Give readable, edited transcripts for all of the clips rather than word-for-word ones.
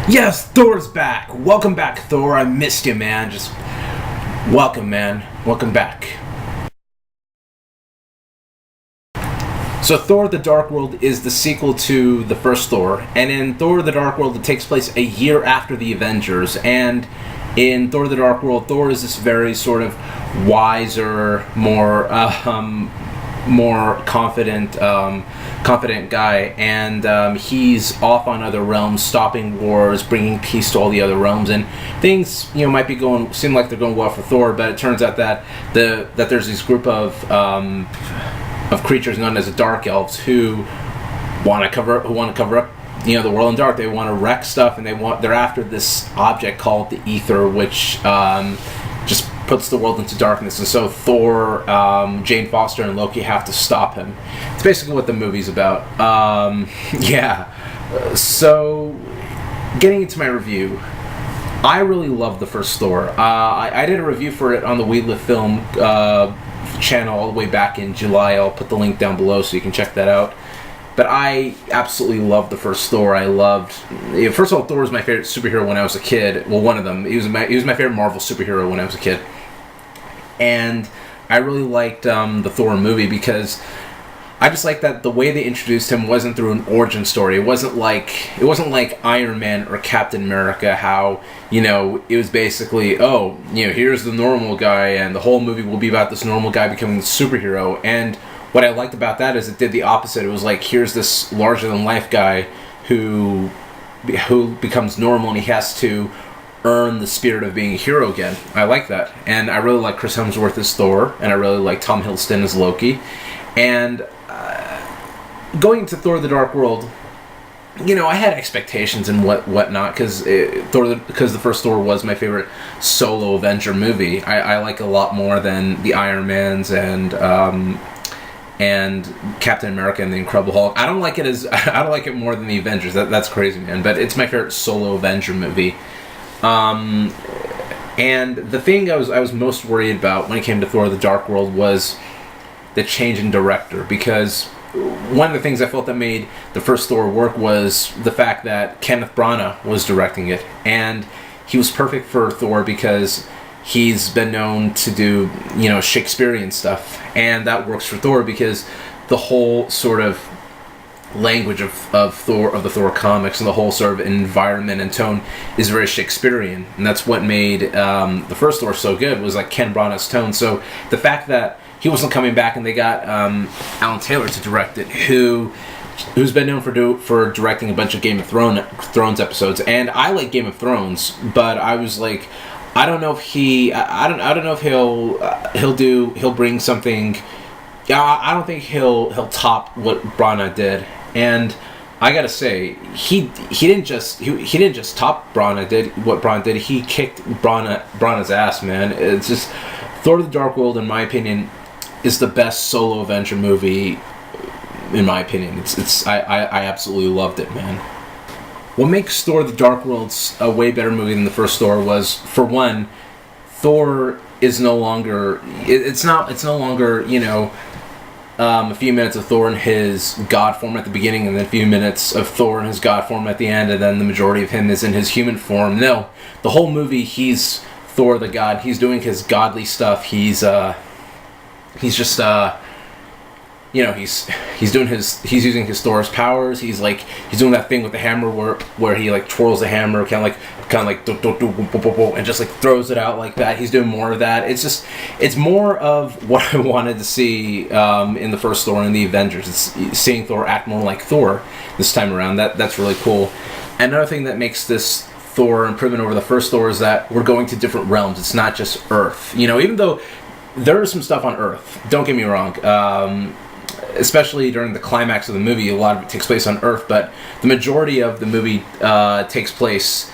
Yes, Thor's back. Welcome back, Thor. I missed you, man. Just welcome, man. Welcome back. So Thor the Dark World is the sequel to the first Thor, and in Thor the Dark World it takes place a year after the Avengers, and in Thor the Dark World, Thor is this very sort of wiser, more confident guy, and he's off on other realms, stopping wars, bringing peace to all the other realms, and things might seem like they're going well for Thor, but it turns out that there's this group of creatures known as the Dark Elves who want to cover up the world in dark. They want to wreck stuff, and they're after this object called the Ether, which just puts the world into darkness. And so Thor, Jane Foster, and Loki have to stop him. It's basically what the movie's about. So getting into my review, I really loved the first Thor. I did a review for it on the We Live Film channel all the way back in July. I'll put the link down below so you can check that out. But I absolutely loved the first Thor. First of all, Thor was my favorite superhero when I was a kid. Well, one of them. He was my favorite Marvel superhero when I was a kid. And I really liked the Thor movie because I just liked that the way they introduced him wasn't through an origin story. It wasn't like Iron Man or Captain America, how it was basically, here's the normal guy, and the whole movie will be about this normal guy becoming the superhero. And what I liked about that is it did the opposite. It was like, here's this larger than life guy who becomes normal, and he has to earn the spirit of being a hero again. I like that, and I really like Chris Hemsworth as Thor, and I really like Tom Hiddleston as Loki. And going into Thor: The Dark World, I had expectations and whatnot because the first Thor was my favorite solo Avenger movie. I like it a lot more than the Iron Mans and Captain America and the Incredible Hulk. I don't like it more than the Avengers. That's crazy, man. But it's my favorite solo Avenger movie. And the thing I was most worried about when it came to Thor: The Dark World was the change in director, because one of the things I felt that made the first Thor work was the fact that Kenneth Branagh was directing it, and he was perfect for Thor because he's been known to do Shakespearean stuff, and that works for Thor because the whole sort of language of the Thor comics and the whole sort of environment and tone is very Shakespearean, and that's what made the first Thor so good, was like Ken Branagh's tone. So the fact that he wasn't coming back and they got Alan Taylor to direct it, who's been known for directing a bunch of Game of Thrones episodes, and I like Game of Thrones, but I was like, I don't know if I don't know if he'll bring something. I don't think he'll top what Branagh did, and I gotta say, he didn't just top what Branagh did. He kicked Branagh's ass, man. It's just, Thor: The Dark World, in my opinion, is the best solo Avenger movie. In my opinion, I absolutely loved it, man. What makes Thor: The Dark World a way better movie than the first Thor was, for one, Thor is no longer. It's no longer a few minutes of Thor in his god form at the beginning, and then a few minutes of Thor in his god form at the end, and then the majority of him is in his human form. No, the whole movie he's Thor the god. He's doing his godly stuff. He's just he's using his Thor's powers. He's doing that thing with the hammer where he like twirls the hammer, kind of like and just like throws it out like that. He's doing more of that. It's more of what I wanted to see in the first Thor and the Avengers. It's seeing Thor act more like Thor this time around. That's really cool. Another thing that makes this Thor improvement over the first Thor is that we're going to different realms. It's not just Earth. Even though there is some stuff on Earth, don't get me wrong. Especially during the climax of the movie, a lot of it takes place on Earth, but the majority of the movie takes place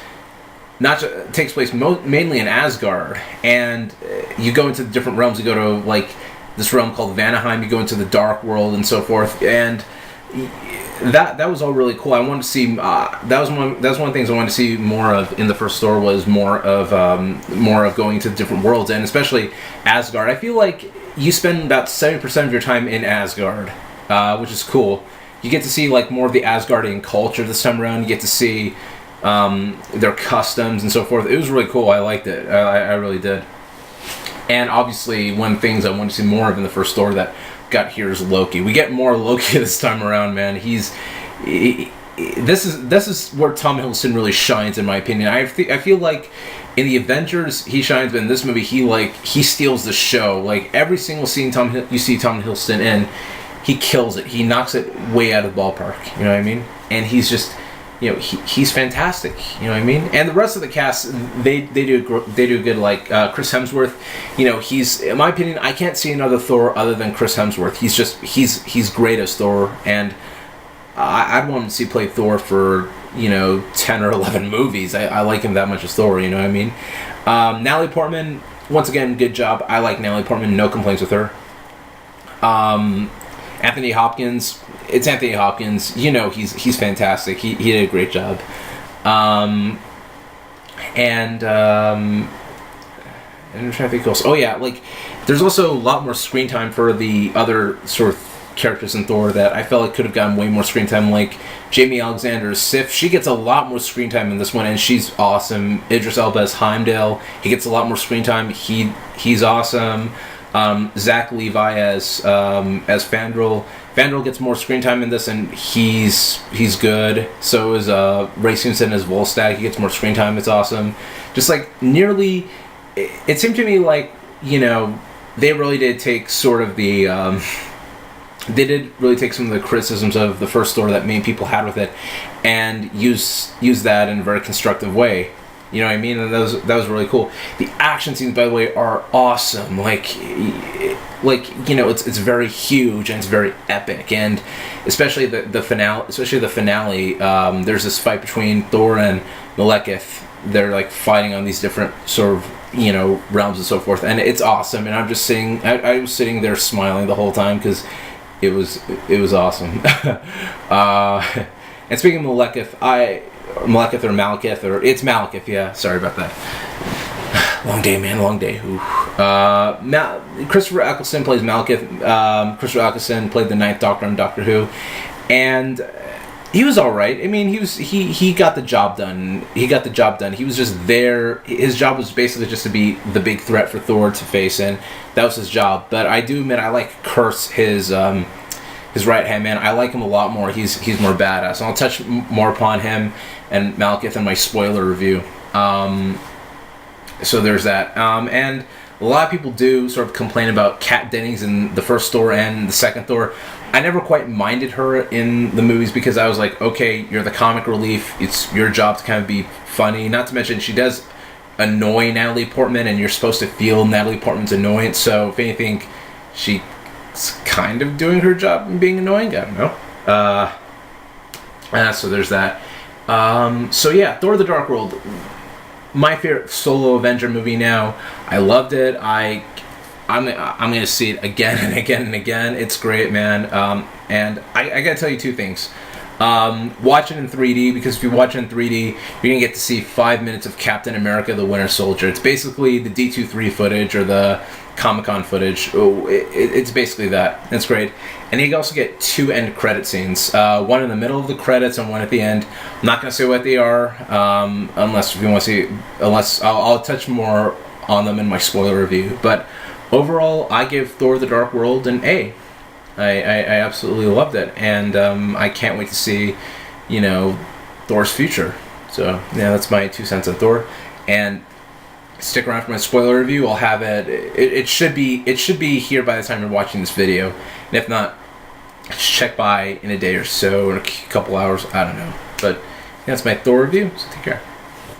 mainly in Asgard, and you go into the different realms. You go to like this realm called Vanaheim. You go into the Dark World and so forth, and that was all really cool. I wanted to see that was one of the things I wanted to see more of in the first Thor, was more of going to different worlds, and especially Asgard. I feel like you spend about 70% of your time in Asgard, which is cool. You get to see like more of the Asgardian culture this time around. You get to see their customs and so forth. It was really cool. I liked it. I really did. And obviously, one of the things I wanted to see more of in the first Thor that got here is Loki. We get more Loki this time around, man. This is where Tom Hiddleston really shines, in my opinion. I feel like in the Avengers he shines, but in this movie he steals the show. Like every single scene you see Tom Hiddleston in, he kills it. He knocks it way out of the ballpark. You know what I mean? And he's just, he's fantastic. You know what I mean? And the rest of the cast, they do good. Like Chris Hemsworth, he's, in my opinion, I can't see another Thor other than Chris Hemsworth. He's great as Thor, and I'd want to see play Thor for 10 or 11 movies. I like him that much as Thor. You know what I mean? Natalie Portman, once again, good job. I like Natalie Portman. No complaints with her. Anthony Hopkins. It's Anthony Hopkins. He's fantastic. He did a great job. And I'm trying to think else. Oh yeah, like there's also a lot more screen time for the other sort of characters in Thor that I felt like could have gotten way more screen time. Like Jamie Alexander's Sif, she gets a lot more screen time in this one, and she's awesome. Idris Elba as Heimdall, he gets a lot more screen time. He's awesome. Zach Levi as Fandral. Fandral gets more screen time in this, and he's good. So is Ray Simpson as Volstagg. He gets more screen time. It's awesome. Just like nearly, it seemed to me like they really did take sort of the. They did really take some of the criticisms of the first Thor that many people had with it, and use that in a very constructive way. You know what I mean? And that was really cool. The action scenes, by the way, are awesome. It's very huge and it's very epic, and especially the finale. There's this fight between Thor and Malekith. They're like fighting on these different sort of realms and so forth, and it's awesome. And I'm just sitting. I was sitting there smiling the whole time because it was awesome. And speaking of Malekith, it's Malekith, yeah, sorry about that. Long day, man, long day. Christopher Eccleston plays Malekith. Christopher Eccleston played the Ninth Doctor on Doctor Who, and he was alright. I mean, he got the job done. He was just there. His job was basically just to be the big threat for Thor to face, and that was his job. But I do admit I like Kurtz, his right hand man. I like him a lot more. He's more badass. And I'll touch more upon him and Malekith in my spoiler review. So there's that. And a lot of people do sort of complain about Kat Dennings in the first Thor and the second Thor. I never quite minded her in the movies because I was like, okay, you're the comic relief. It's your job to kind of be funny. Not to mention she does annoy Natalie Portman, and you're supposed to feel Natalie Portman's annoyance. So if anything, she's kind of doing her job and being annoying. I don't know. So there's that. So yeah, Thor: The Dark World, my favorite solo Avenger movie now. I loved it. I'm gonna see it again and again and again. It's great, man. And I gotta tell you two things. Watch it in 3D, because if you watch it in 3D, you're gonna get to see 5 minutes of Captain America: The Winter Soldier. It's basically the D23 footage or the Comic-Con footage. It's basically that. It's great. And you also get 2 end credit scenes. One in the middle of the credits and one at the end. I'm not going to say what they are, unless if you want to see. Unless I'll touch more on them in my spoiler review. But overall, I give Thor: The Dark World an A. I absolutely loved it, and I can't wait to see, Thor's future. So yeah, that's my 2 cents on Thor. And stick around for my spoiler review. I'll have it. It should be here by the time you're watching this video, and if not, just check by in a day or so, or a couple hours. I don't know, but that's my Thor review. So take care.